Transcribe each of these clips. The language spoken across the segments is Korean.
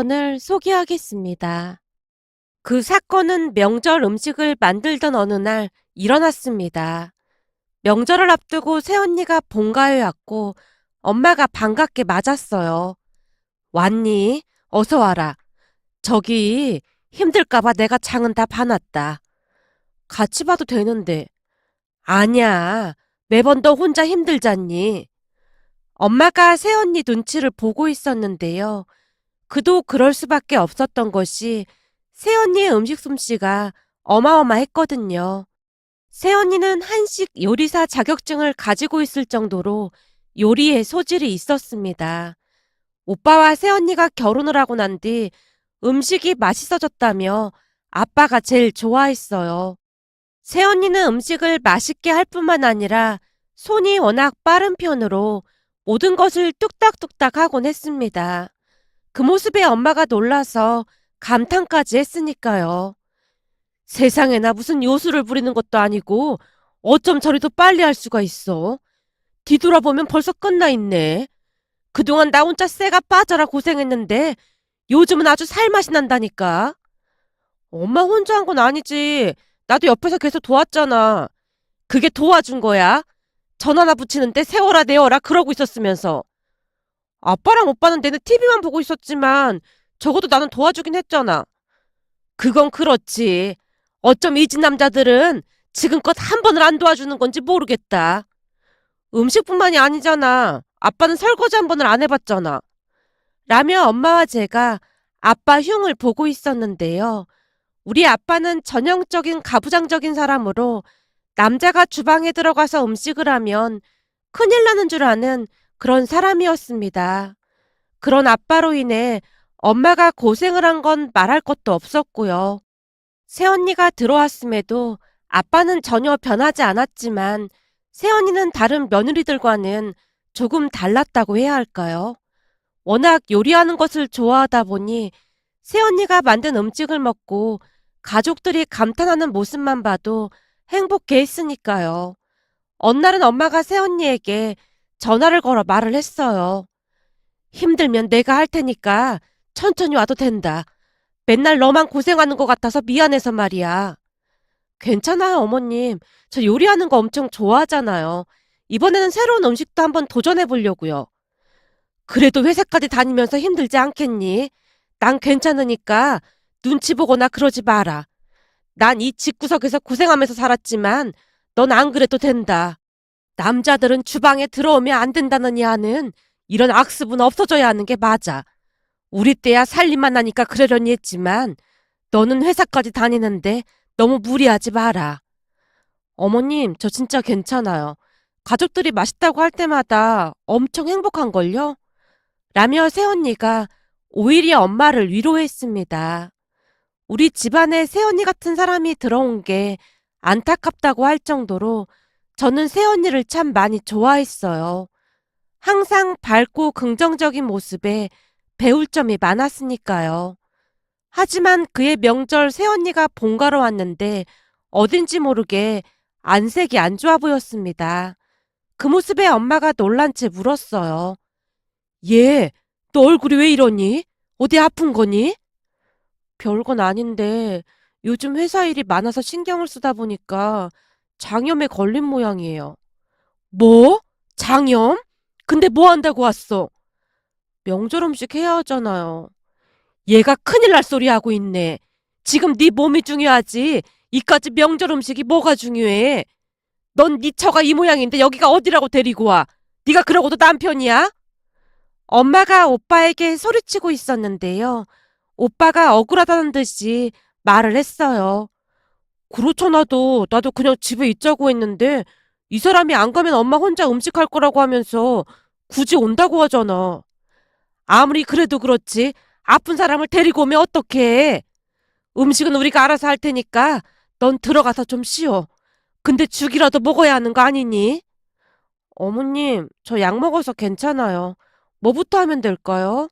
사연을 소개하겠습니다. 그 사건은 명절 음식을 만들던 어느 날 일어났습니다. 명절을 앞두고 새언니가 본가에 왔고 엄마가 반갑게 맞았어요. 왔니? 어서 와라. 저기 힘들까봐 내가 장은 다 봐놨다. 같이 봐도 되는데. 아니야. 매번 너 혼자 힘들잖니. 엄마가 새언니 눈치를 보고 있었는데요. 그도 그럴 수밖에 없었던 것이 새언니의 음식 솜씨가 어마어마했거든요. 새언니는 한식 요리사 자격증을 가지고 있을 정도로 요리에 소질이 있었습니다. 오빠와 새언니가 결혼을 하고 난 뒤 음식이 맛있어졌다며 아빠가 제일 좋아했어요. 새언니는 음식을 맛있게 할 뿐만 아니라 손이 워낙 빠른 편으로 모든 것을 뚝딱뚝딱 하곤 했습니다. 그 모습에 엄마가 놀라서 감탄까지 했으니까요. 세상에나 무슨 요술을 부리는 것도 아니고 어쩜 저리도 빨리 할 수가 있어. 뒤돌아보면 벌써 끝나 있네. 그동안 나 혼자 쇠가 빠져라 고생했는데 요즘은 아주 살맛이 난다니까. 엄마 혼자 한 건 아니지. 나도 옆에서 계속 도왔잖아. 그게 도와준 거야? 전 하나 붙이는데 세워라 내워라 그러고 있었으면서. 아빠랑 오빠는 내내 TV만 보고 있었지만 적어도 나는 도와주긴 했잖아. 그건 그렇지. 어쩜 이 집 남자들은 지금껏 한 번을 안 도와주는 건지 모르겠다. 음식뿐만이 아니잖아. 아빠는 설거지 한 번을 안 해봤잖아. 라며 엄마와 제가 아빠 흉을 보고 있었는데요. 우리 아빠는 전형적인 가부장적인 사람으로 남자가 주방에 들어가서 음식을 하면 큰일 나는 줄 아는 그런 사람이었습니다. 그런 아빠로 인해 엄마가 고생을 한 건 말할 것도 없었고요. 새언니가 들어왔음에도 아빠는 전혀 변하지 않았지만 새언니는 다른 며느리들과는 조금 달랐다고 해야 할까요? 워낙 요리하는 것을 좋아하다 보니 새언니가 만든 음식을 먹고 가족들이 감탄하는 모습만 봐도 행복해 했으니까요. 어느 날은 엄마가 새언니에게 전화를 걸어 말을 했어요. 힘들면 내가 할 테니까 천천히 와도 된다. 맨날 너만 고생하는 것 같아서 미안해서 말이야. 괜찮아요, 어머님. 저 요리하는 거 엄청 좋아하잖아요. 이번에는 새로운 음식도 한번 도전해 보려고요. 그래도 회사까지 다니면서 힘들지 않겠니? 난 괜찮으니까 눈치 보거나 그러지 마라. 난 이 집구석에서 고생하면서 살았지만 넌 안 그래도 된다. 남자들은 주방에 들어오면 안 된다느니 하는 이런 악습은 없어져야 하는 게 맞아. 우리 때야 살림만 하니까 그러려니 했지만 너는 회사까지 다니는데 너무 무리하지 마라. 어머님, 저 진짜 괜찮아요. 가족들이 맛있다고 할 때마다 엄청 행복한걸요? 라며 새언니가 오히려 엄마를 위로했습니다. 우리 집안에 새언니 같은 사람이 들어온 게 안타깝다고 할 정도로 저는 새언니를 참 많이 좋아했어요. 항상 밝고 긍정적인 모습에 배울 점이 많았으니까요. 하지만 그의 명절 새언니가 본가로 왔는데 어딘지 모르게 안색이 안 좋아 보였습니다. 그 모습에 엄마가 놀란 채 물었어요. 얘, 너 얼굴이 왜 이러니? 어디 아픈 거니? 별건 아닌데 요즘 회사 일이 많아서 신경을 쓰다 보니까 장염에 걸린 모양이에요. 뭐? 장염? 근데 뭐 한다고 왔어? 명절 음식 해야 하잖아요. 얘가 큰일 날 소리 하고 있네. 지금 네 몸이 중요하지. 이까지 명절 음식이 뭐가 중요해? 넌 네 처가 이 모양인데 여기가 어디라고 데리고 와? 네가 그러고도 남편이야? 엄마가 오빠에게 소리치고 있었는데요. 오빠가 억울하다는 듯이 말을 했어요. 나도 그냥 집에 있자고 했는데 이 사람이 안 가면 엄마 혼자 음식할 거라고 하면서 굳이 온다고 하잖아. 아무리 그래도 그렇지 아픈 사람을 데리고 오면 어떡해. 음식은 우리가 알아서 할 테니까 넌 들어가서 좀 쉬어. 근데 죽이라도 먹어야 하는 거 아니니? 어머님, 저 약 먹어서 괜찮아요. 뭐부터 하면 될까요?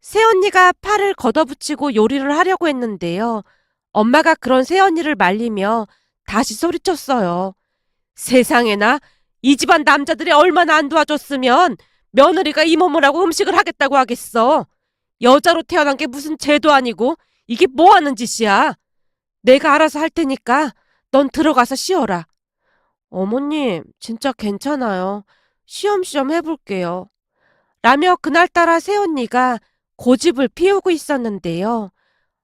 새언니가 팔을 걷어붙이고 요리를 하려고 했는데요. 엄마가 그런 새언니를 말리며 다시 소리쳤어요. 세상에나 이 집안 남자들이 얼마나 안 도와줬으면 며느리가 이 몸을 하고 음식을 하겠다고 하겠어. 여자로 태어난 게 무슨 죄도 아니고 이게 뭐 하는 짓이야? 내가 알아서 할 테니까 넌 들어가서 쉬어라. 어머님, 진짜 괜찮아요. 쉬엄쉬엄 해볼게요. 라며 그날따라 새언니가 고집을 피우고 있었는데요.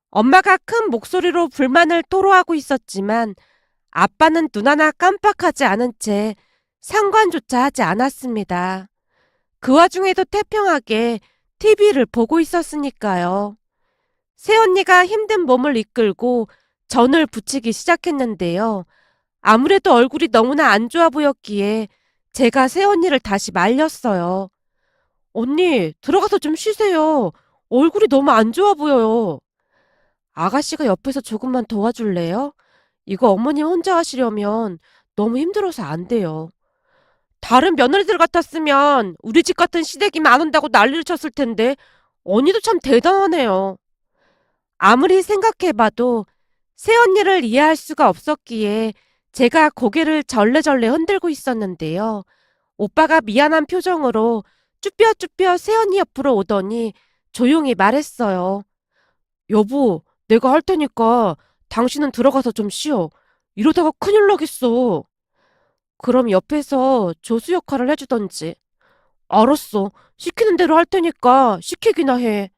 엄마가 큰 목소리로 불만을 토로하고 있었지만 아빠는 눈 하나 깜빡하지 않은 채 상관조차 하지 않았습니다. 그 와중에도 태평하게 TV를 보고 있었으니까요. 새언니가 힘든 몸을 이끌고 전을 붙이기 시작했는데요. 아무래도 얼굴이 너무나 안 좋아 보였기에 제가 새언니를 다시 말렸어요. 언니, 들어가서 좀 쉬세요. 얼굴이 너무 안 좋아 보여요. 아가씨가 옆에서 조금만 도와줄래요? 이거 어머님 혼자 하시려면 너무 힘들어서 안 돼요. 다른 며느리들 같았으면 우리 집 같은 시댁이면 안 온다고 난리를 쳤을 텐데 언니도 참 대단하네요. 아무리 생각해봐도 새언니를 이해할 수가 없었기에 제가 고개를 절레절레 흔들고 있었는데요. 오빠가 미안한 표정으로 쭈뼛쭈뼛 새언니 옆으로 오더니 조용히 말했어요. 여보, 내가 할 테니까 당신은 들어가서 좀 쉬어. 이러다가 큰일 나겠어. 그럼 옆에서 조수 역할을 해주던지. 알았어. 시키는 대로 할 테니까 시키기나 해.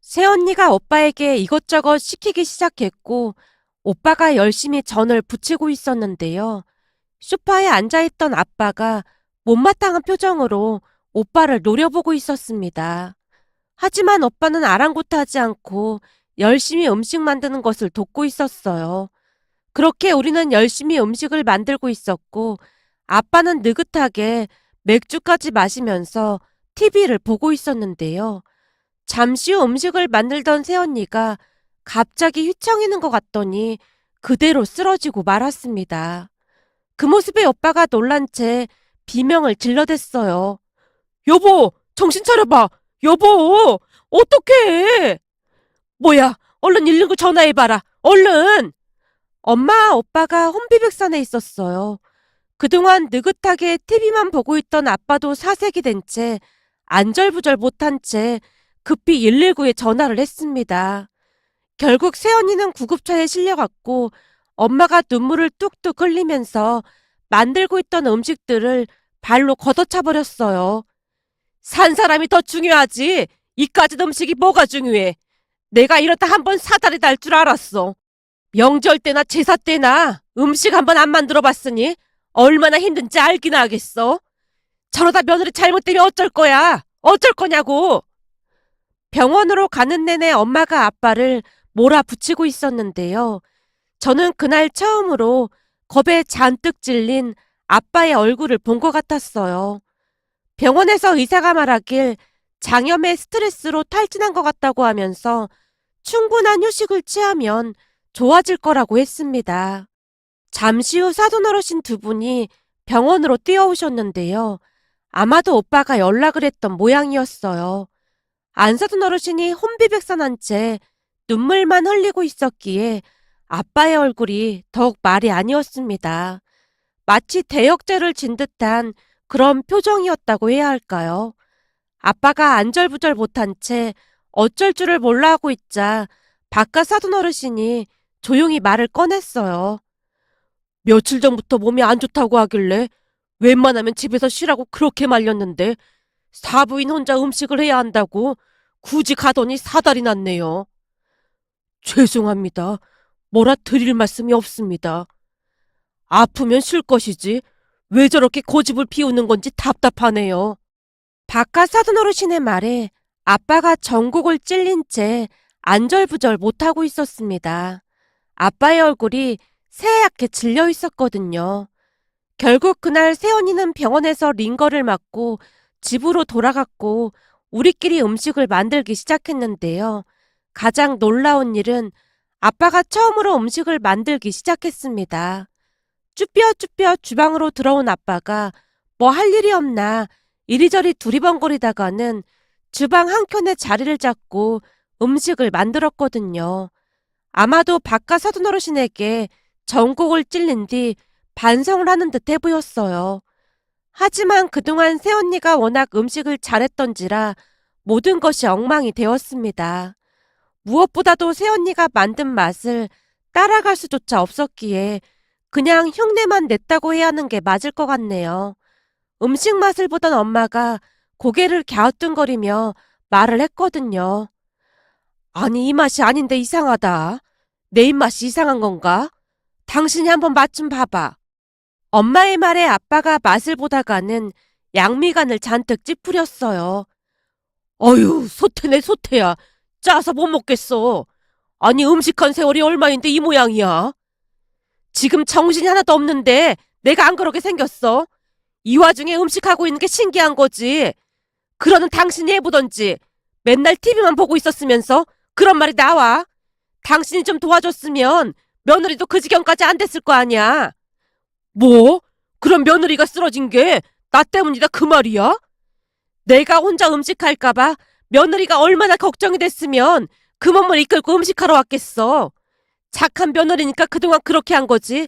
새언니가 오빠에게 이것저것 시키기 시작했고 오빠가 열심히 전을 부치고 있었는데요. 소파에 앉아있던 아빠가 못마땅한 표정으로 오빠를 노려보고 있었습니다. 하지만 오빠는 아랑곳하지 않고 열심히 음식 만드는 것을 돕고 있었어요. 그렇게 우리는 열심히 음식을 만들고 있었고 아빠는 느긋하게 맥주까지 마시면서 TV를 보고 있었는데요. 잠시 후 음식을 만들던 새언니가 갑자기 휘청이는 것 같더니 그대로 쓰러지고 말았습니다. 그 모습에 오빠가 놀란 채 비명을 질러댔어요. 여보, 정신 차려봐. 여보, 어떡해. 뭐야, 얼른 119 전화해봐라. 얼른. 엄마, 오빠가 혼비백산에 있었어요. 그동안 느긋하게 TV만 보고 있던 아빠도 사색이 된 채 안절부절 못한 채 급히 119에 전화를 했습니다. 결국 새언니는 구급차에 실려갔고 엄마가 눈물을 뚝뚝 흘리면서 만들고 있던 음식들을 발로 걷어차버렸어요. 산 사람이 더 중요하지. 이까짓 음식이 뭐가 중요해. 내가 이러다 한번 사다리 날 줄 알았어. 명절 때나 제사 때나 음식 한번 안 만들어 봤으니 얼마나 힘든지 알기나 하겠어. 저러다 며느리 잘못되면 어쩔 거야. 어쩔 거냐고. 병원으로 가는 내내 엄마가 아빠를 몰아붙이고 있었는데요. 저는 그날 처음으로 겁에 잔뜩 질린 아빠의 얼굴을 본 것 같았어요. 병원에서 의사가 말하길 장염의 스트레스로 탈진한 것 같다고 하면서 충분한 휴식을 취하면 좋아질 거라고 했습니다. 잠시 후 사돈어르신 두 분이 병원으로 뛰어오셨는데요. 아마도 오빠가 연락을 했던 모양이었어요. 안사돈 어르신이 혼비백산한 채 눈물만 흘리고 있었기에 아빠의 얼굴이 더욱 말이 아니었습니다. 마치 대역죄를 진 듯한 그런 표정이었다고 해야 할까요? 아빠가 안절부절 못한 채 어쩔 줄을 몰라 하고 있자 바깥 사돈 어르신이 조용히 말을 꺼냈어요. 며칠 전부터 몸이 안 좋다고 하길래 웬만하면 집에서 쉬라고 그렇게 말렸는데 사부인 혼자 음식을 해야 한다고 굳이 가더니 사달이 났네요. 죄송합니다. 뭐라 드릴 말씀이 없습니다. 아프면 쉴 것이지 왜 저렇게 고집을 피우는 건지 답답하네요. 바깥 사돈 어르신의 말에 아빠가 전곡을 찔린 채 안절부절 못하고 있었습니다. 아빠의 얼굴이 새하얗게 질려 있었거든요. 결국 그날 새언니는 병원에서 링거를 맞고 집으로 돌아갔고 우리끼리 음식을 만들기 시작했는데요. 가장 놀라운 일은 아빠가 처음으로 음식을 만들기 시작했습니다. 쭈뼛쭈뼛 주방으로 들어온 아빠가 뭐 할 일이 없나 이리저리 두리번거리다가는 주방 한켠에 자리를 잡고 음식을 만들었거든요. 아마도 바깥 사돈 어르신에게 전곡을 찔린 뒤 반성을 하는 듯해 보였어요. 하지만 그동안 새언니가 워낙 음식을 잘했던지라 모든 것이 엉망이 되었습니다. 무엇보다도 새언니가 만든 맛을 따라갈 수조차 없었기에 그냥 흉내만 냈다고 해야 하는 게 맞을 것 같네요. 음식 맛을 보던 엄마가 고개를 갸우뚱거리며 말을 했거든요. 아니, 이 맛이 아닌데 이상하다. 내 입맛이 이상한 건가? 당신이 한번 맛 좀 봐봐. 엄마의 말에 아빠가 맛을 보다가는 양미간을 잔뜩 찌푸렸어요. 어휴, 소태네 소태야. 짜서 못 먹겠어. 아니, 음식한 세월이 얼마인데 이 모양이야. 지금 정신이 하나도 없는데 내가 안 그러게 생겼어. 이 와중에 음식하고 있는 게 신기한 거지. 그러는 당신이 해보던지. 맨날 TV만 보고 있었으면서 그런 말이 나와. 당신이 좀 도와줬으면 며느리도 그 지경까지 안 됐을 거 아니야. 뭐? 그럼 며느리가 쓰러진 게 나 때문이다 그 말이야? 내가 혼자 음식할까봐 며느리가 얼마나 걱정이 됐으면 그 몸을 이끌고 음식하러 왔겠어. 착한 며느리니까 그동안 그렇게 한 거지.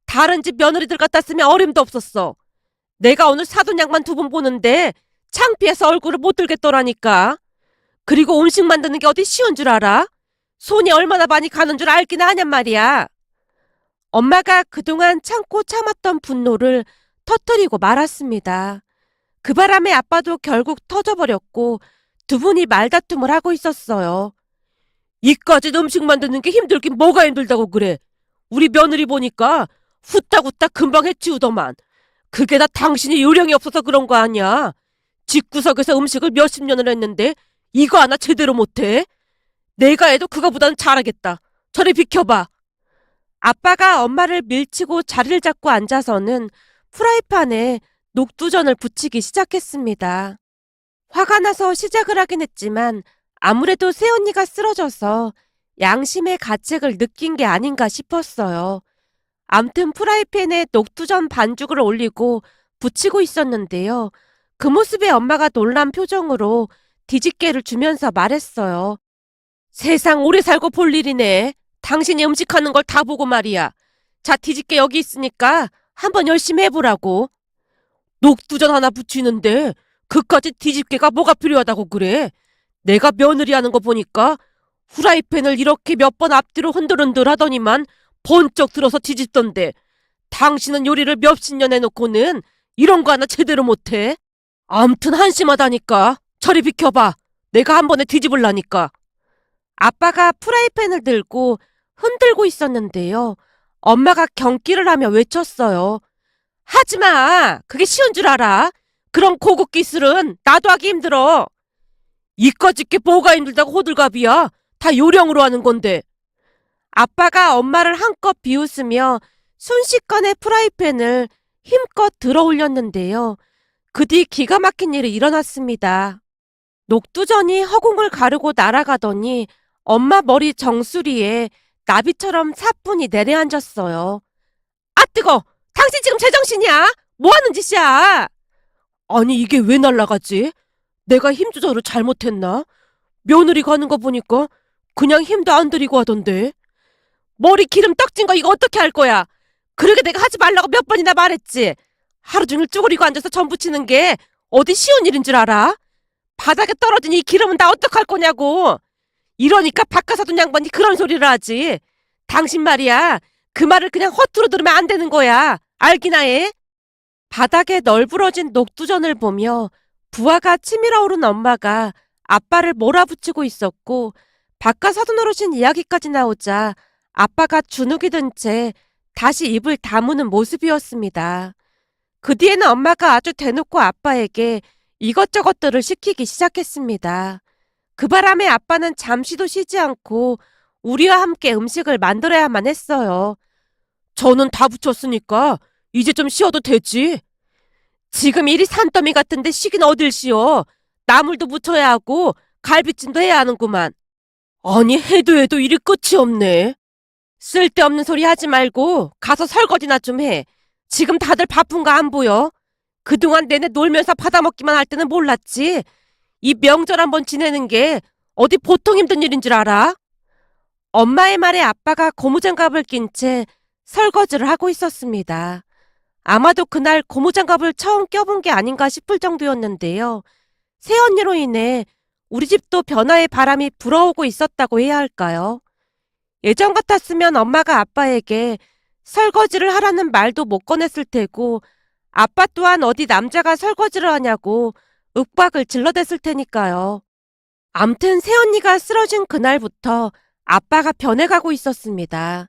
다른 집 며느리들 같았으면 어림도 없었어. 내가 오늘 사돈 양반 두 분 보는데 창피해서 얼굴을 못 들겠더라니까. 그리고 음식 만드는 게 어디 쉬운 줄 알아? 손이 얼마나 많이 가는 줄 알긴 하냔 말이야. 엄마가 그동안 참고 참았던 분노를 터뜨리고 말았습니다. 그 바람에 아빠도 결국 터져버렸고 두 분이 말다툼을 하고 있었어요. 이까짓 음식 만드는 게 힘들긴 뭐가 힘들다고 그래. 우리 며느리 보니까 후딱후딱 금방 해치우더만. 그게 다 당신이 요령이 없어서 그런 거 아니야. 집구석에서 음식을 몇십 년을 했는데 이거 하나 제대로 못해? 내가 해도 그거보다는 잘하겠다. 저리 비켜봐. 아빠가 엄마를 밀치고 자리를 잡고 앉아서는 프라이팬에 녹두전을 부치기 시작했습니다. 화가 나서 시작을 하긴 했지만 아무래도 새언니가 쓰러져서 양심의 가책을 느낀 게 아닌가 싶었어요. 암튼 프라이팬에 녹두전 반죽을 올리고 부치고 있었는데요. 그 모습에 엄마가 놀란 표정으로 뒤집개를 주면서 말했어요. 세상 오래 살고 볼 일이네. 당신이 음식하는 걸 다 보고 말이야. 자, 뒤집개 여기 있으니까 한번 열심히 해보라고. 녹두전 하나 부치는데 그까짓 뒤집개가 뭐가 필요하다고 그래? 내가 며느리 하는 거 보니까 후라이팬을 이렇게 몇 번 앞뒤로 흔들흔들 하더니만 번쩍 들어서 뒤집던데 당신은 요리를 몇십 년 해놓고는 이런 거 하나 제대로 못해? 암튼 한심하다니까. 저리 비켜봐. 내가 한 번에 뒤집을라니까. 아빠가 프라이팬을 들고 흔들고 있었는데요. 엄마가 경기를 하며 외쳤어요. 하지마. 그게 쉬운 줄 알아. 그런 고급 기술은 나도 하기 힘들어. 이까짓 게 뭐가 힘들다고 호들갑이야. 다 요령으로 하는 건데. 아빠가 엄마를 한껏 비웃으며 순식간에 프라이팬을 힘껏 들어 올렸는데요. 그 뒤 기가 막힌 일이 일어났습니다. 녹두전이 허공을 가르고 날아가더니 엄마 머리 정수리에 나비처럼 사뿐히 내려앉았어요. 아, 뜨거! 당신 지금 제정신이야? 뭐 하는 짓이야? 아니, 이게 왜 날아가지? 내가 힘 조절을 잘못했나? 며느리 가는 거 보니까 그냥 힘도 안 들이고 하던데. 머리 기름 떡진 거 이거 어떻게 할 거야? 그러게 내가 하지 말라고 몇 번이나 말했지. 하루 종일 쭈그리고 앉아서 전 부치는 게 어디 쉬운 일인 줄 알아? 바닥에 떨어진 이 기름은 다 어떡할 거냐고. 이러니까 박하사돈 양반이 그런 소리를 하지. 당신 말이야. 그 말을 그냥 허투루 들으면 안 되는 거야. 알기나 해? 바닥에 널브러진 녹두전을 보며 부하가 치밀어 오른 엄마가 아빠를 몰아붙이고 있었고 박하사돈 어르신 이야기까지 나오자 아빠가 주눅이 든 채 다시 입을 다무는 모습이었습니다. 그 뒤에는 엄마가 아주 대놓고 아빠에게 이것저것들을 시키기 시작했습니다. 그 바람에 아빠는 잠시도 쉬지 않고 우리와 함께 음식을 만들어야만 했어요. 저는 다 붙였으니까 이제 좀 쉬어도 되지. 지금 일이 산더미 같은데 쉬긴 어딜 쉬어. 나물도 무쳐야 하고 갈비찜도 해야 하는구만. 아니, 해도 일이 끝이 없네. 쓸데없는 소리 하지 말고 가서 설거지나 좀 해. 지금 다들 바쁜 거 안 보여? 그동안 내내 놀면서 받아먹기만 할 때는 몰랐지. 이 명절 한번 지내는 게 어디 보통 힘든 일인 줄 알아? 엄마의 말에 아빠가 고무장갑을 낀 채 설거지를 하고 있었습니다. 아마도 그날 고무장갑을 처음 껴본 게 아닌가 싶을 정도였는데요. 새언니로 인해 우리 집도 변화의 바람이 불어오고 있었다고 해야 할까요? 예전 같았으면 엄마가 아빠에게 설거지를 하라는 말도 못 꺼냈을 테고, 아빠 또한 어디 남자가 설거지를 하냐고 윽박을 질러댔을 테니까요. 암튼 새언니가 쓰러진 그날부터 아빠가 변해가고 있었습니다.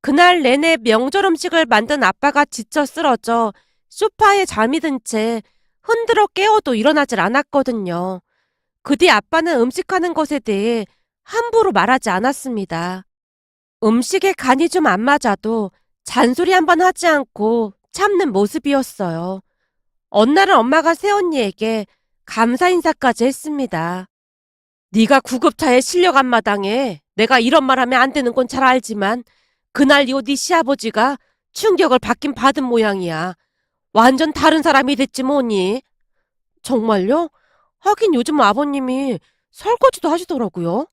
그날 내내 명절 음식을 만든 아빠가 지쳐 쓰러져 소파에 잠이 든 채 흔들어 깨워도 일어나질 않았거든요. 그 뒤 아빠는 음식하는 것에 대해 함부로 말하지 않았습니다. 음식에 간이 좀 안 맞아도 잔소리 한번 하지 않고 참는 모습이었어요. 어느 날은 엄마가 새언니에게 감사 인사까지 했습니다. 네가 구급차에 실려간 마당에 내가 이런 말 하면 안 되는 건 잘 알지만 그날 이후 네 시아버지가 충격을 받긴 받은 모양이야. 완전 다른 사람이 됐지 뭐니. 정말요? 하긴 요즘 아버님이 설거지도 하시더라고요.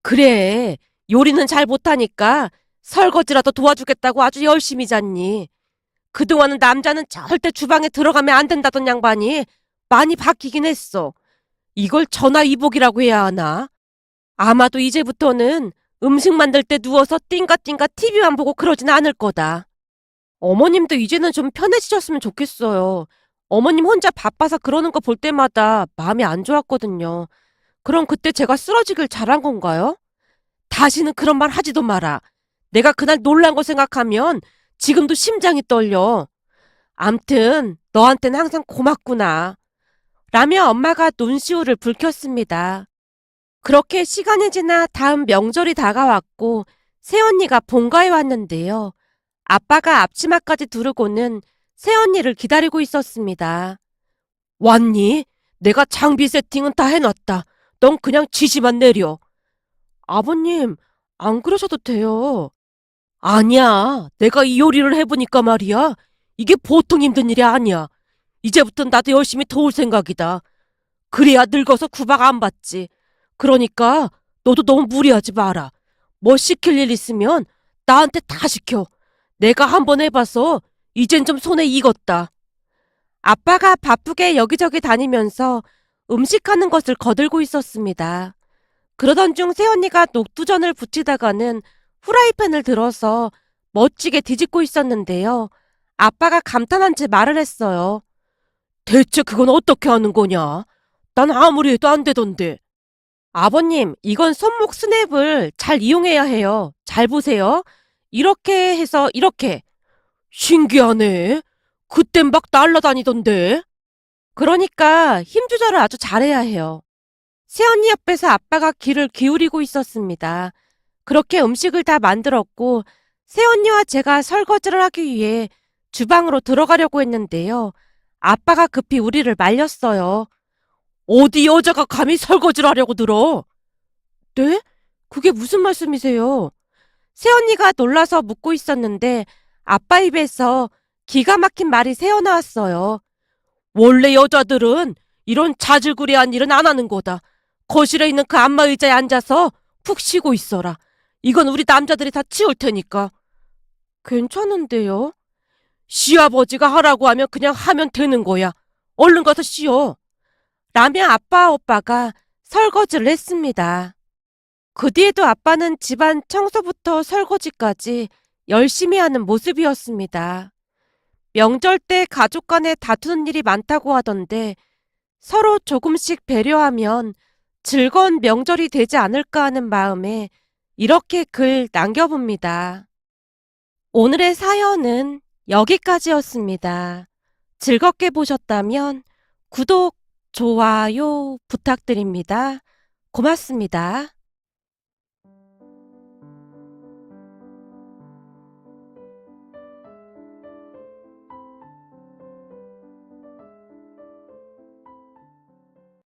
그래, 요리는 잘 못하니까 설거지라도 도와주겠다고 아주 열심히 잤니. 그동안은 남자는 절대 주방에 들어가면 안 된다던 양반이 많이 바뀌긴 했어. 이걸 전화위복이라고 해야 하나? 아마도 이제부터는 음식 만들 때 누워서 띵가띵가 TV만 보고 그러진 않을 거다. 어머님도 이제는 좀 편해지셨으면 좋겠어요. 어머님 혼자 바빠서 그러는 거 볼 때마다 마음이 안 좋았거든요. 그럼 그때 제가 쓰러지길 잘한 건가요? 다시는 그런 말 하지도 마라. 내가 그날 놀란 거 생각하면 지금도 심장이 떨려. 암튼 너한테는 항상 고맙구나. 라며 엄마가 논시울을 불켰습니다. 그렇게 시간이 지나 다음 명절이 다가왔고 새언니가 본가에 왔는데요. 아빠가 앞치마까지 두르고는 새언니를 기다리고 있었습니다. 왔니? 내가 장비 세팅은 다 해놨다. 넌 그냥 지시만 내려. 아버님, 안 그러셔도 돼요. 아니야. 내가 이 요리를 해보니까 말이야. 이게 보통 힘든 일이 아니야. 이제부턴 나도 열심히 도울 생각이다. 그래야 늙어서 구박 안 받지. 그러니까 너도 너무 무리하지 마라. 뭐 시킬 일 있으면 나한테 다 시켜. 내가 한번 해봐서 이젠 좀 손에 익었다. 아빠가 바쁘게 여기저기 다니면서 음식하는 것을 거들고 있었습니다. 그러던 중 새언니가 녹두전을 부치다가는 후라이팬을 들어서 멋지게 뒤집고 있었는데요. 아빠가 감탄한 채 말을 했어요. 대체 그건 어떻게 하는 거냐? 난 아무리 해도 안 되던데. 아버님, 이건 손목 스냅을 잘 이용해야 해요. 잘 보세요. 이렇게 해서 이렇게. 신기하네. 그땐 막 날라다니던데. 그러니까 힘 조절을 아주 잘해야 해요. 새언니 옆에서 아빠가 귀를 기울이고 있었습니다. 그렇게 음식을 다 만들었고 새언니와 제가 설거지를 하기 위해 주방으로 들어가려고 했는데요. 아빠가 급히 우리를 말렸어요. 어디 여자가 감히 설거지를 하려고 들어? 네? 그게 무슨 말씀이세요? 새언니가 놀라서 묻고 있었는데 아빠 입에서 기가 막힌 말이 새어나왔어요. 원래 여자들은 이런 자질구레한 일은 안 하는 거다. 거실에 있는 그 안마 의자에 앉아서 푹 쉬고 있어라. 이건 우리 남자들이 다 치울 테니까. 괜찮은데요? 시아버지가 하라고 하면 그냥 하면 되는 거야. 얼른 가서 쉬어. 라며 아빠 오빠가 설거지를 했습니다. 그 뒤에도 아빠는 집안 청소부터 설거지까지 열심히 하는 모습이었습니다. 명절 때 가족 간에 다투는 일이 많다고 하던데 서로 조금씩 배려하면 즐거운 명절이 되지 않을까 하는 마음에 이렇게 글 남겨봅니다. 오늘의 사연은 여기까지였습니다. 즐겁게 보셨다면 구독, 좋아요 부탁드립니다. 고맙습니다.